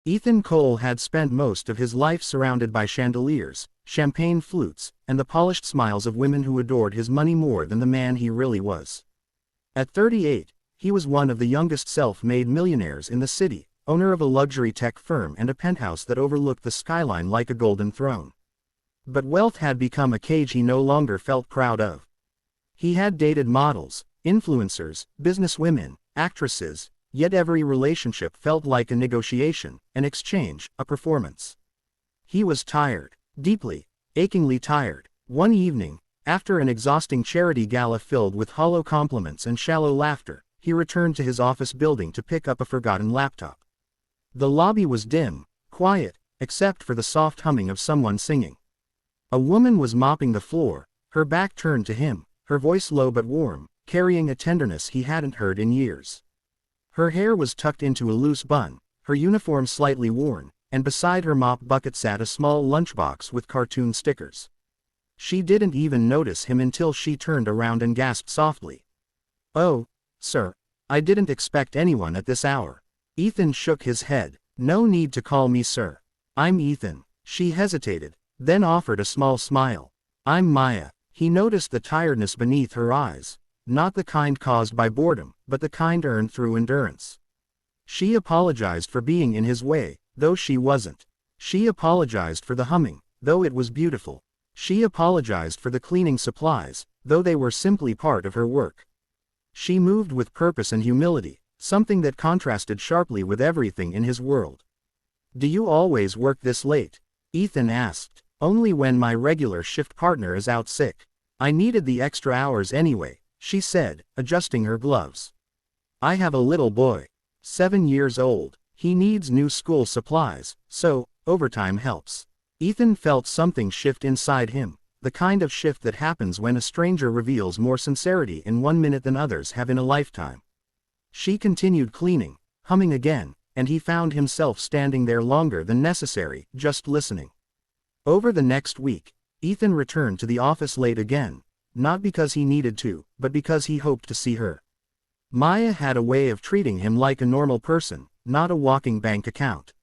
Ethan Cole had spent most of his life surrounded by chandeliers, champagne flutes, and the polished smiles of women who adored his money more than the man he really was. At 38, he was one of the youngest self-made millionaires in the city, owner of a luxury tech firm and a penthouse that overlooked the skyline like a golden throne. But wealth had become a cage he no longer felt proud of. He had dated models, influencers, businesswomen, actresses, yet every relationship felt like a negotiation, an exchange, a performance. He was tired, deeply, achingly tired. One evening, after an exhausting charity gala filled with hollow compliments and shallow laughter, he returned to his office building to pick up a forgotten laptop. The lobby was dim, quiet, except for the soft humming of someone singing. A woman was mopping the floor, her back turned to him, her voice low but warm, carrying a tenderness he hadn't heard in years. Her hair was tucked into a loose bun, her uniform slightly worn, and beside her mop bucket sat a small lunchbox with cartoon stickers. She didn't even notice him until she turned around and gasped softly. "Oh, sir, I didn't expect anyone at this hour." Ethan shook his head. "No need to call me sir. I'm Ethan." She hesitated, then offered a small smile. "I'm Maya." He noticed the tiredness beneath her eyes, not the kind caused by boredom, but the kind earned through endurance. She apologized for being in his way, though she wasn't. She apologized for the humming, though it was beautiful. She apologized for the cleaning supplies, though they were simply part of her work. She moved with purpose and humility, something that contrasted sharply with everything in his world. "Do you always work this late?" Ethan asked. "Only when my regular shift partner is out sick. I needed the extra hours anyway," she said, adjusting her gloves. "I have a little boy. 7 years old. He needs new school supplies, so overtime helps." Ethan felt something shift inside him, the kind of shift that happens when a stranger reveals more sincerity in 1 minute than others have in a lifetime. She continued cleaning, humming again, and he found himself standing there longer than necessary, just listening. Over the next week, Ethan returned to the office late again, not because he needed to, but because he hoped to see her. Maya had a way of treating him like a normal person, not a walking bank account.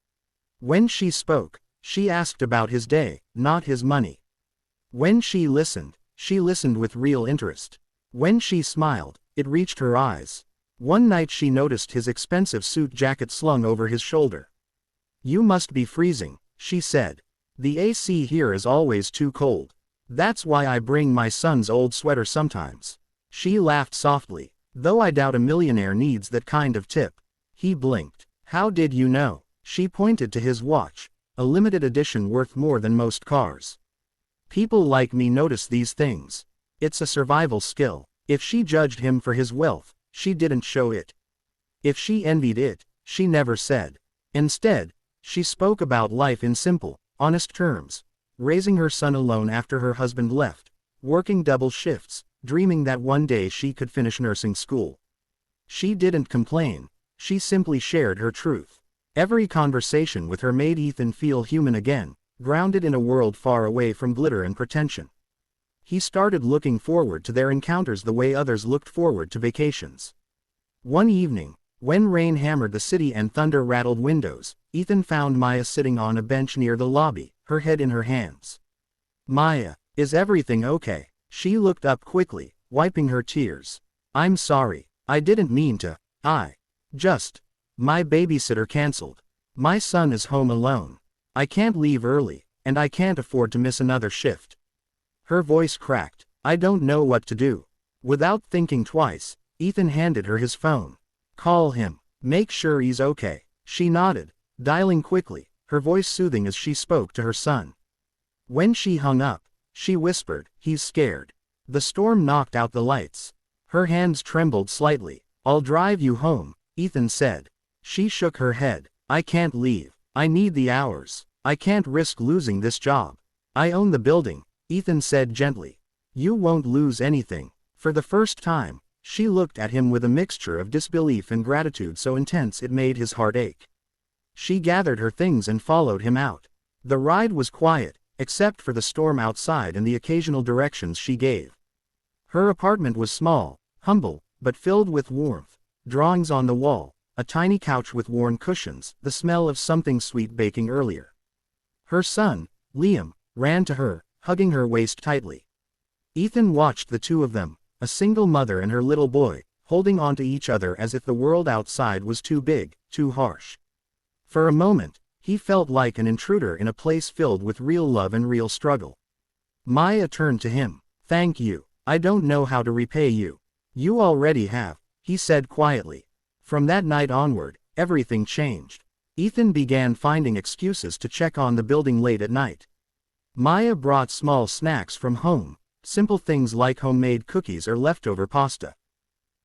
When she spoke, she asked about his day, not his money. When she listened with real interest. When she smiled, it reached her eyes. One night she noticed his expensive suit jacket slung over his shoulder. "You must be freezing," she said. "The AC here is always too cold. That's why I bring my son's old sweater sometimes." She laughed softly, "Though I doubt a millionaire needs that kind of tip." He blinked. "How did you know?" She pointed to his watch, a limited edition worth more than most cars. "People like me notice these things. It's a survival skill." If she judged him for his wealth, she didn't show it. If she envied it, she never said. Instead, she spoke about life in simple, honest terms. Raising her son alone after her husband left, working double shifts, dreaming that one day she could finish nursing school. She didn't complain, she simply shared her truth. Every conversation with her made Ethan feel human again, grounded in a world far away from glitter and pretension. He started looking forward to their encounters the way others looked forward to vacations. One evening, when rain hammered the city and thunder rattled windows, Ethan found Maya sitting on a bench near the lobby, her head in her hands. "Maya, is everything okay?" She looked up quickly, wiping her tears. "I'm sorry, I didn't mean to. My babysitter canceled. My son is home alone. I can't leave early, and I can't afford to miss another shift." Her voice cracked. "I don't know what to do." Without thinking twice, Ethan handed her his phone. "Call him. Make sure he's okay." She nodded, dialing quickly, her voice soothing as she spoke to her son. When she hung up, she whispered, "He's scared." The storm knocked out the lights. Her hands trembled slightly. "I'll drive you home," Ethan said. She shook her head. "I can't leave. I need the hours. I can't risk losing this job. I own the building," Ethan said gently. "You won't lose anything." For the first time, she looked at him with a mixture of disbelief and gratitude so intense it made his heart ache. She gathered her things and followed him out. The ride was quiet, except for the storm outside and the occasional directions she gave. Her apartment was small, humble, but filled with warmth. Drawings on the wall, a tiny couch with worn cushions, the smell of something sweet baking earlier. Her son, Liam, ran to her, hugging her waist tightly. Ethan watched the two of them, a single mother and her little boy, holding on to each other as if the world outside was too big, too harsh. For a moment, he felt like an intruder in a place filled with real love and real struggle. Maya turned to him. "Thank you. I don't know how to repay you." "You already have," he said quietly. From that night onward, everything changed. Ethan began finding excuses to check on the building late at night. Maya brought small snacks from home, simple things like homemade cookies or leftover pasta.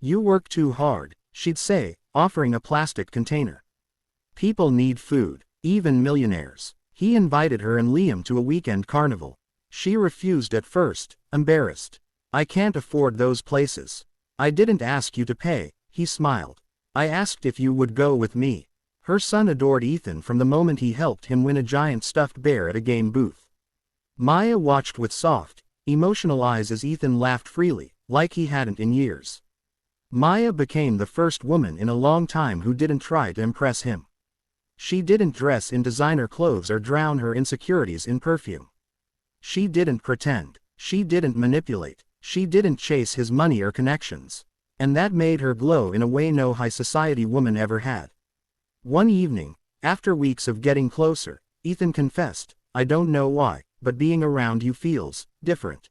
"You work too hard," she'd say, offering a plastic container. "People need food, even millionaires." He invited her and Liam to a weekend carnival. She refused at first, embarrassed. "I can't afford those places." "I didn't ask you to pay," he smiled. "I asked if you would go with me." Her son adored Ethan from the moment he helped him win a giant stuffed bear at a game booth. Maya watched with soft, emotional eyes as Ethan laughed freely, like he hadn't in years. Maya became the first woman in a long time who didn't try to impress him. She didn't dress in designer clothes or drown her insecurities in perfume. She didn't pretend. She didn't manipulate. She didn't chase his money or connections. And that made her glow in a way no high society woman ever had. One evening, after weeks of getting closer, Ethan confessed, "I don't know why, but being around you feels different.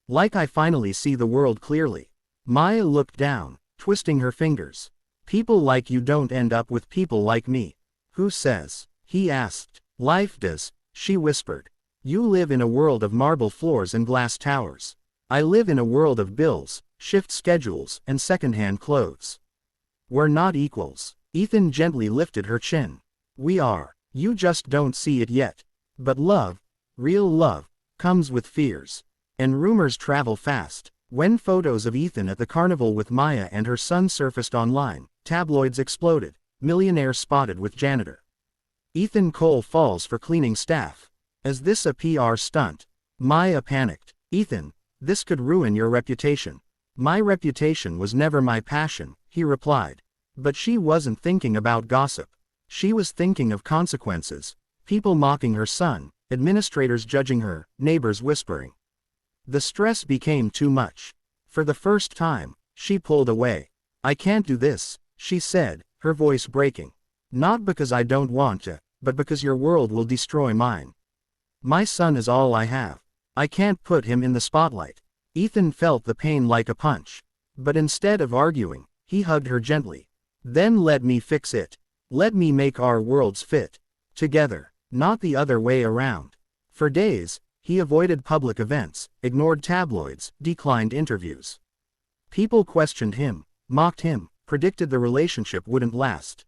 Like I finally see the world clearly." Maya looked down, twisting her fingers. "People like you don't end up with people like me." "Who says?" he asked. "Life does," she whispered. "You live in a world of marble floors and glass towers. I live in a world of bills, shift schedules, and secondhand clothes. We're not equals." Ethan gently lifted her chin. "We are. You just don't see it yet. But love, real love, comes with fears. And rumors travel fast." When photos of Ethan at the carnival with Maya and her son surfaced online, tabloids exploded. "Millionaire spotted with janitor. Ethan Cole falls for cleaning staff. Is this a PR stunt?" Maya panicked. "Ethan, this could ruin your reputation." "My reputation was never my passion," he replied. But she wasn't thinking about gossip. She was thinking of consequences. People mocking her son, administrators judging her, neighbors whispering. The stress became too much. For the first time, she pulled away. "I can't do this," she said, her voice breaking. "Not because I don't want to, but because your world will destroy mine. My son is all I have. I can't put him in the spotlight." Ethan felt the pain like a punch. But instead of arguing, he hugged her gently. "Then let me fix it. Let me make our worlds fit together, not the other way around." For days, he avoided public events, ignored tabloids, declined interviews. People questioned him, mocked him, predicted the relationship wouldn't last.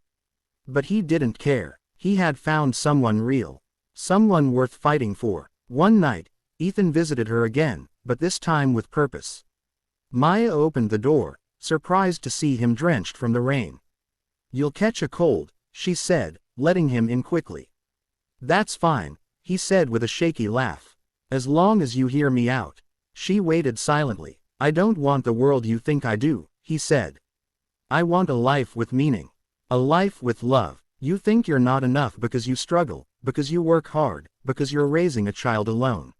But he didn't care. He had found someone real. Someone worth fighting for. One night, Ethan visited her again, but this time with purpose. Maya opened the door, surprised to see him drenched from the rain. "You'll catch a cold," she said, letting him in quickly. "That's fine," he said with a shaky laugh. "As long as you hear me out." She waited silently. "I don't want the world you think I do," he said. "I want a life with meaning. A life with love. You think you're not enough because you struggle, because you work hard, because you're raising a child alone.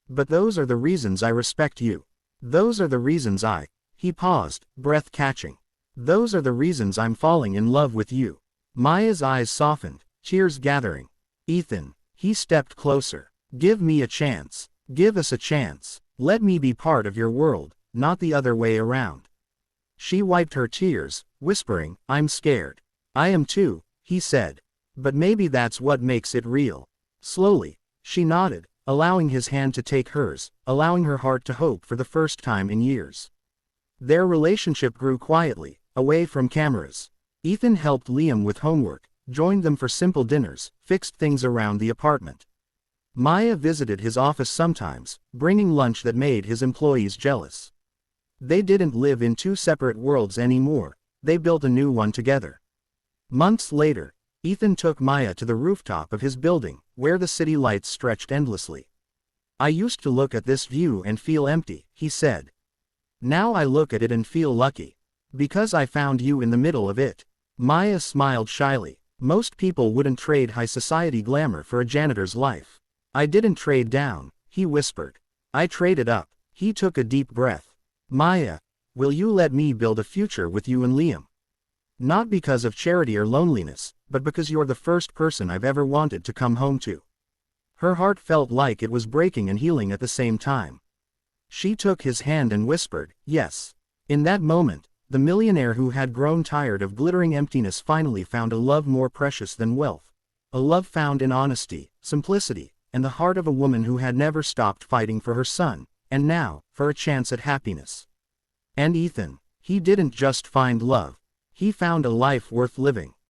But those are the reasons I respect you. Those are the reasons I—" He paused, breath catching. "Those are the reasons I'm falling in love with you." Maya's eyes softened, tears gathering. "Ethan," he stepped closer. "Give me a chance. Give us a chance. Let me be part of your world, not the other way around." She wiped her tears, whispering, "I'm scared." "I am too," he said. "But maybe that's what makes it real." Slowly, she nodded, allowing his hand to take hers, allowing her heart to hope for the first time in years. Their relationship grew quietly, away from cameras. Ethan helped Liam with homework, joined them for simple dinners, fixed things around the apartment. Maya visited his office sometimes, bringing lunch that made his employees jealous. They didn't live in two separate worlds anymore, they built a new one together. Months later, Ethan took Maya to the rooftop of his building, where the city lights stretched endlessly. "I used to look at this view and feel empty," he said. "Now I look at it and feel lucky. Because I found you in the middle of it." Maya smiled shyly. Most people wouldn't trade high society glamour for a janitor's life. I didn't trade down, he whispered. I traded up. He took a deep breath. Maya, will you let me build a future with you and Liam? Not because of charity or loneliness, but because you're the first person I've ever wanted to come home to. Her heart felt like it was breaking and healing at the same time. She took his hand and whispered, yes. In that moment, the millionaire who had grown tired of glittering emptiness finally found a love more precious than wealth. A love found in honesty, simplicity, and the heart of a woman who had never stopped fighting for her son, and now, for a chance at happiness. And Ethan, he didn't just find love. He found a life worth living.